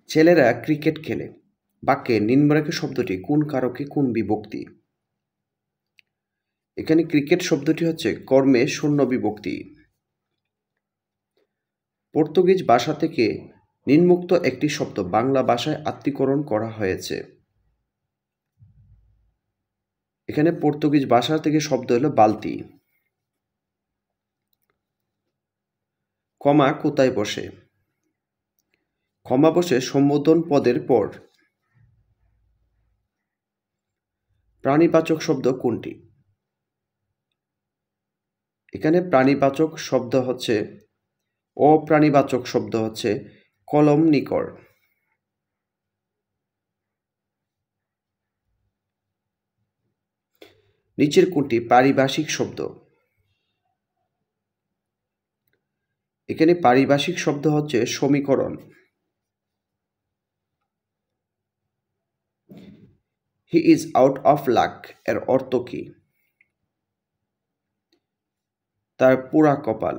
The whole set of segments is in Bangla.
ছেলেরা ক্রিকেট খেলে বাক্যে নিম্নরেখা শব্দটি কোন কারকে কোন বিভক্তি? এখানে ক্রিকেট শব্দটি হচ্ছে কর্মে শূন্য বিভক্তি। পর্তুগিজ ভাষা থেকে নিম্নোক্ত একটি শব্দ বাংলা ভাষায় আত্মীকরণ করা হয়েছে। এখানে পর্তুগিজ ভাষা থেকে শব্দ হলো বালতি। কমা কোথায় বসে? কমা বসে সম্বোধন পদের পর। প্রাণীবাচক শব্দ কোনটি? এখানে প্রাণীবাচক শব্দ হচ্ছে অপ্রাণীবাচক শব্দ হচ্ছে কলম নিকর। নিচের কোনটি পারিভাষিক শব্দ? এখানে পারিভাষিক শব্দ হচ্ছে সমীকরণ। He is out of luck এর অর্থ কি? তার পোড়া কপাল।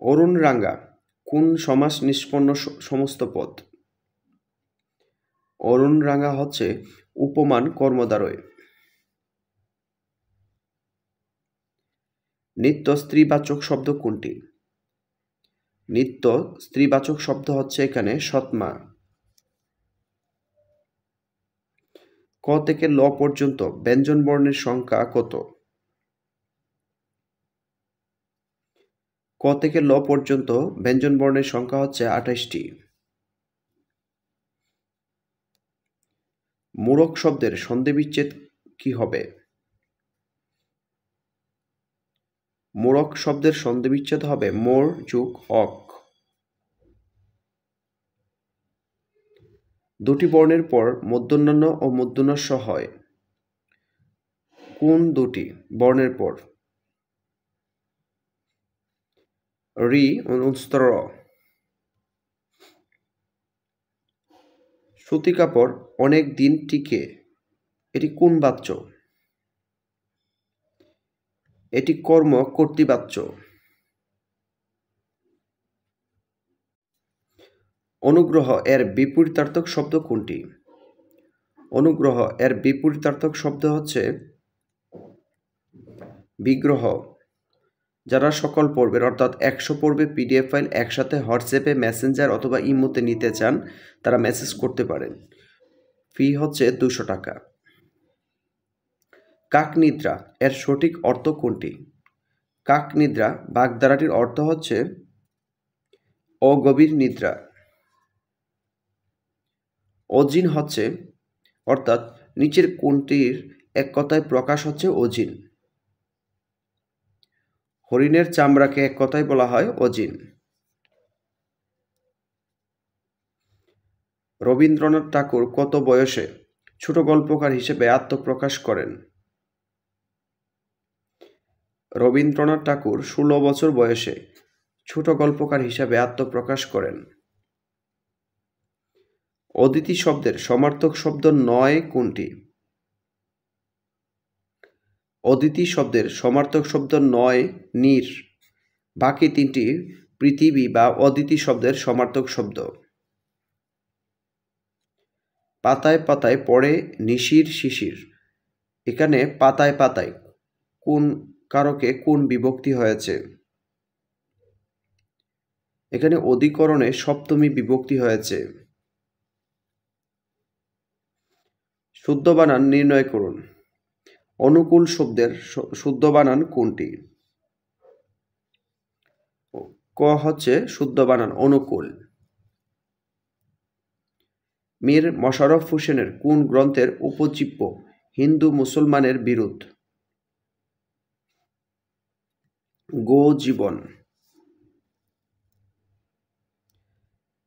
অরুণ রাঙ্গা কোন সমাস নিষ্পন্ন সমস্ত পদ? অরুণ রাঙ্গা হচ্ছে উপমান কর্মদ্বারয়। নিত্য স্ত্রীবাচক শব্দ কোনটি? নিত্য স্ত্রীবাচক শব্দ হচ্ছে এখানে সৎমা। ক থেকে ল পর্যন্ত ব্যঞ্জন বর্ণের সংখ্যা কত? ক থেকে ল পর্যন্ত ব্যঞ্জন বর্ণের সংখ্যা হচ্ছে ২৮টি। মূরক শব্দের সন্ধিবিচ্ছেদ কি হবে? মূরক শব্দের সন্ধিবিচ্ছেদ হবে মোর যোগ অক। দুটি বর্ণের পর মূর্ধন্য ও মূর্ধন্য ষ হয় কোন দুটি বর্ণের পর? রি ও স্তর। সুতি কাপড় অনেক দিন টিকে এটি কোন বাচ্য? এটি কর্ম কর্তৃবাচ্য। অনুগ্রহ এর বিপরীতার্থক শব্দ কোনটি? অনুগ্রহ এর বিপরীতার্থক শব্দ হচ্ছে বিগ্রহ। যারা সকল পর্বের অর্থাৎ ১০০ পর্বের পিডিএফ ফাইল একসাথে হোয়াটসঅ্যাপে মেসেঞ্জার অথবা ইমোতে নিতে চান তারা মেসেজ করতে পারেন। ফি হচ্ছে ২০০ টাকা। কাকনিদ্রা এর সঠিক অর্থ কোনটি? কাকনিদ্রা বাগধারাটির অর্থ হচ্ছে অগভীর নিদ্রা। অজিন হচ্ছে অর্থাৎ নিচের কোনটির এক কথায় প্রকাশ হচ্ছে অজিন? হরিণের চামড়াকে এক কথায় বলা হয় অজিন। রবীন্দ্রনাথ ঠাকুর কত বয়সে ছোট গল্পকার হিসেবে আত্মপ্রকাশ করেন? রবীন্দ্রনাথ ঠাকুর ১৬ বছর বয়সে ছোট গল্পকার হিসেবে আত্মপ্রকাশ করেন। অদিতি শব্দের সমার্থক শব্দ নয় কোনটি? অদিতি শব্দের সমার্থক শব্দ নয় নীর। বাকি তিনটি পৃথিবী বা অদিতি শব্দের সমার্থক শব্দ। পাতায় পাতায় পড়ে নিশির শিশির এখানে পাতায় পাতায় কোন কারকে কোন বিভক্তি হয়েছে? এখানে অধিকরণে সপ্তমী বিভক্তি হয়েছে। শুদ্ধ বানান নির্ণয় করুন। অনুকূল শব্দের শুদ্ধ বানান কোনটি? ক হচ্ছে শুদ্ধ বানান অনুকূল। মীর মশাররফ হোসেনের কোন গ্রন্থের উপজীব্য হিন্দু মুসলমানের বিরোধ? গো জীবন।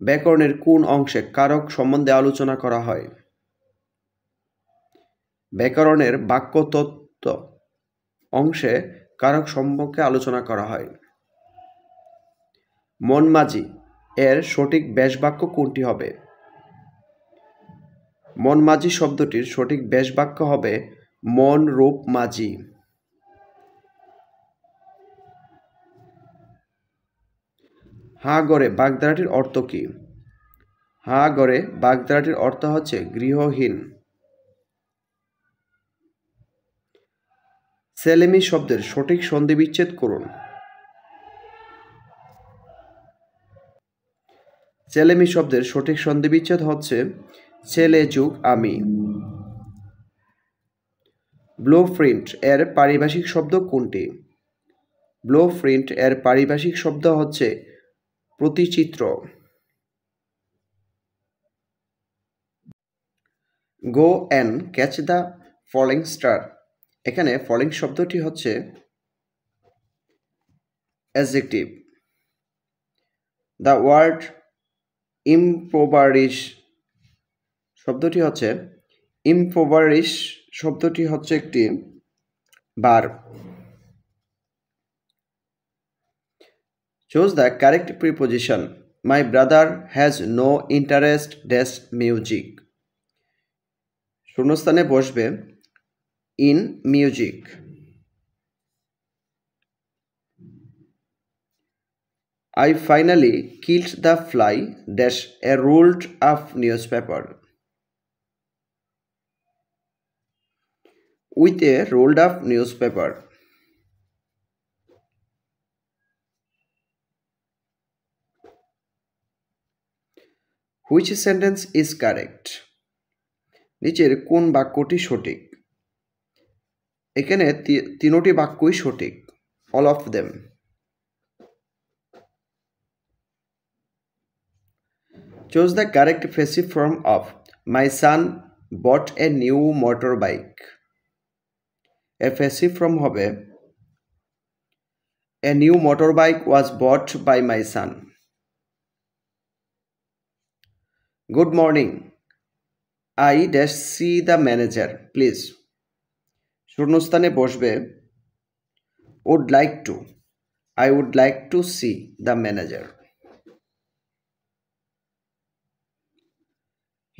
ব্যাকরণের কোন অংশে কারক সম্বন্ধে আলোচনা করা হয়? ব্যাকরণের বাক্যতত্ত্ব অংশে কারক সম্পর্কে আলোচনা করা হয়। মনমাঝি এর সঠিক ব্যাসবাক্য কোনটি হবে? মনমাঝি শব্দটির সঠিক ব্যাসবাক্য হবে মন রূপ মাঝি। হা গড়ে বাগধারাটির অর্থ কী? হা গড়ে বাগধারাটির অর্থ হচ্ছে গৃহহীন। ছেলেমি শব্দের সঠিক সন্ধিবিচ্ছেদ করুন। ছেলেমি শব্দের সঠিক সন্ধিবিচ্ছেদ হচ্ছে ছেলে যুগ আমি। ব্লুপ্রিন্ট এর পারিভাষিক শব্দ কোনটি? ব্লুপ্রিন্ট এর পারিভাষিক শব্দ হচ্ছে প্রতিচিত্র। Go and catch the falling star, এখানে ফলিং শব্দটি হচ্ছে অ্যাডজেক্টিভ। দ্য ওয়ার্ড ইম্পোভারিশ শব্দটি হচ্ছে শব্দটি হচ্ছে একটি verb. Choose the correct preposition. My brother has no interest dash music. শূন্যস্থানে বসবে in music. I finally killed the fly dash a rolled up newspaper. With a rolled up newspaper. Which sentence is correct? নিচের কোন বাক্যটি সঠিক? এখানে তিনটি বাক্যই সঠিক, all of them. Choose the correct passive form of my son bought a new motorbike. A passive form হবে a new motorbike was bought by my son. Good morning. I dash see the manager, please. শূন্যস্থানে বসবে would like to. I would like to see the manager.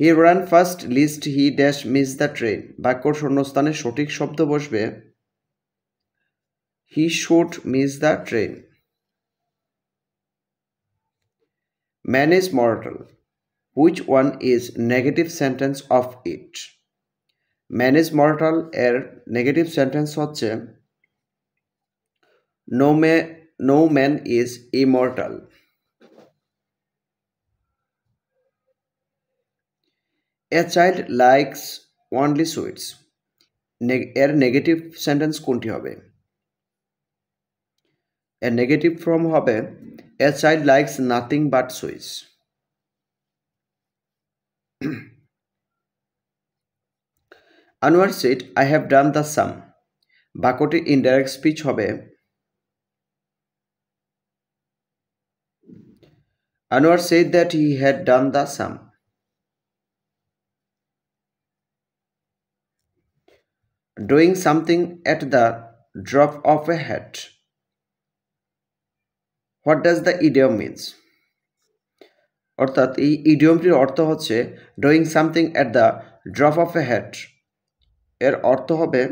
He ran fast lest he dash miss the train. বাক্যর শূন্যস্থানে সঠিক শব্দ বসবে he should miss the train. Man is mortal. Which one is negative sentence of it? Man is mortal এর নেগেটিভ সেন্টেন্স হচ্ছে no man is immortal. A child likes only sweets. এর নেগেটিভ সেন্টেন্স কোনটি হবে? এর নেগেটিভ ফর্ম হবে a child likes nothing but sweets. Anwar said I have done the sum. বাক্যটি ইনডাইরেক্ট স্পিচ হবে Anwar said that he had done the sum. Doing something at the drop of a hat. What does the idiom means? অর্থাৎ এই ইডিয়মটির অর্থ হচ্ছে doing something at the drop of a hat. এর অর্থ হবে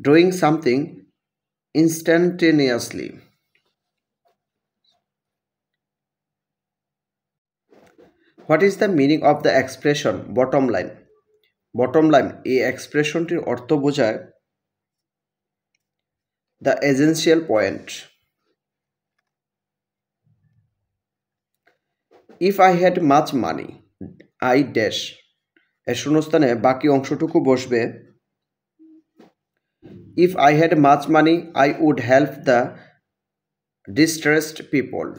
doing something instantaneously. What is the meaning of the expression bottom line? Bottom line এই এক্সপ্রেশনটির অর্থ বোঝায় the essential point. If I had much money, I dash. এর শূন্যস্থানে বাকি অংশটুকু বসবে If I had much money, I would help the distressed people.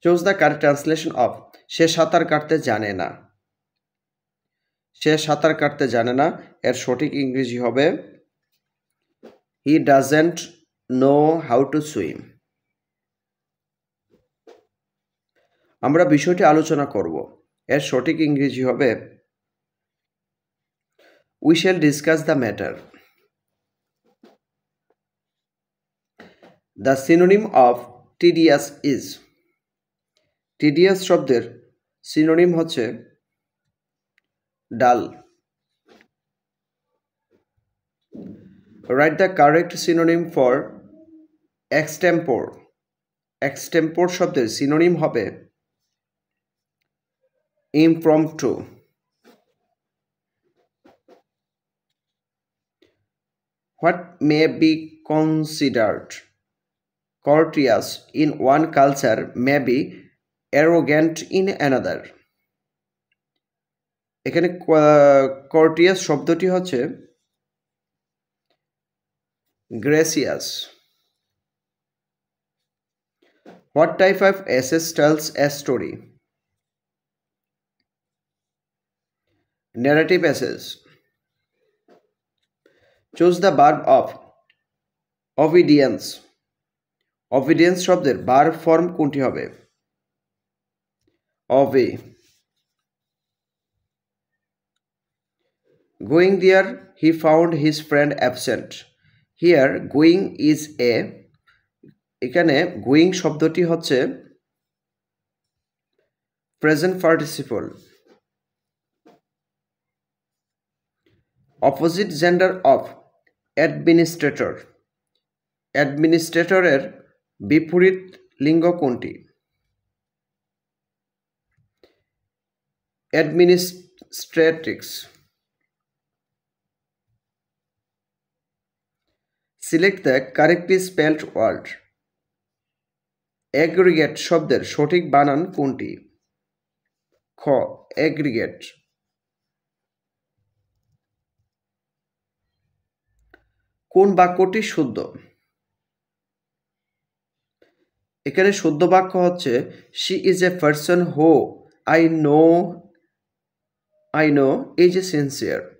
Choose the correct translation of সে সাঁতার কাটতে জানে না। সে সাঁতার কাটতে জানে না এর সঠিক ইংরেজি হবে He doesn't know how to swim. আমরা বিষয়টি আলোচনা করব এর সঠিক ইংরেজি হবে We shall discuss the matter. The synonym of tedious is. Tedious শব্দের synonym হচ্ছে dull. Write the correct synonym for extempore. Extempore শব্দের synonym হবে impromptu. What may be considered courteous in one culture may be arrogant in another. এখানে courteous শব্দটি হচ্ছে gracious. What type of essay tells a story? Narrative essays. Choose the verb of obedience. Obedience শব্দের verb form কোনটি হবে? Obey. Going there, he found his friend absent. Here, going is a. এখানে going শব্দটি হচ্ছে present participle. Opposite gender of administrator. Administrator এর বিপরীত লিঙ্গ কোনটি? Administratrix. Select the correctly spelled word. Aggregate শব্দের সঠিক বানান কোনটি? খ. Aggregate. কোন বাক্যটি শুদ্ধ? এখানে শুদ্ধ বাক্য হচ্ছে she is a person who I know is sincere.